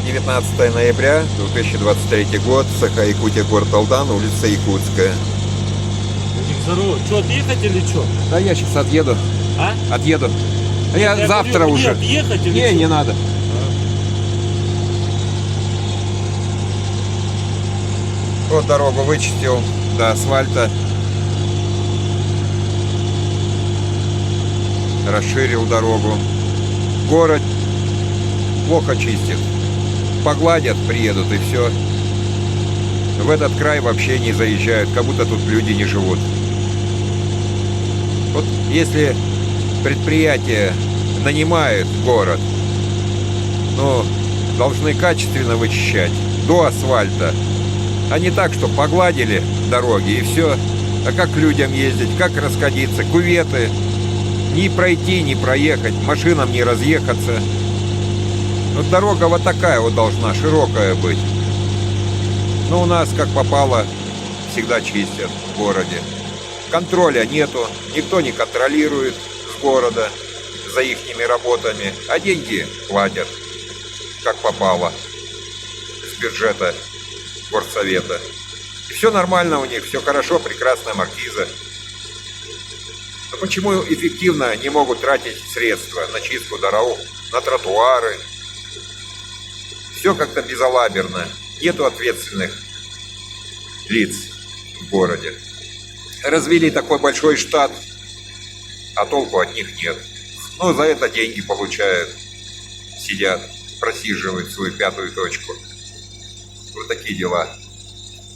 19 ноября 2023 год, Саха-Якутия, город Алдан, улица Якутская. Здорово. Что, отъехать или что? Да я сейчас отъеду. А? Отъеду. Я завтра говорю, уже. Отъехать или Не, что? не надо. Вот дорогу вычистил до асфальта. Расширил дорогу. Город плохо чистит. Погладят, приедут и все. В этот край вообще не заезжают, как будто тут люди не живут. Вот если предприятие нанимает город, ну, должны качественно вычищать до асфальта, а не так, что погладили дороги и все. А как людям ездить, как расходиться, кюветы, ни пройти, ни проехать, машинам не разъехаться. Вот дорога вот такая вот должна, широкая быть. Но у нас, как попало, всегда чистят в городе. Контроля нету, никто не контролирует с города за ихними работами, а деньги платят, как попало, с бюджета горсовета. И все нормально у них, все хорошо, прекрасная маркиза. Но почему эффективно не могут тратить средства на чистку дорог, на тротуары? Все как-то безалаберно. Нету ответственных лиц в городе. Развели такой большой штат, а толку от них нет. Но за это деньги получают. Сидят, просиживают свою пятую точку. Вот такие дела.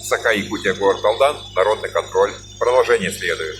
Саха-Якутия, город Алдан, народный контроль. Продолжение следует.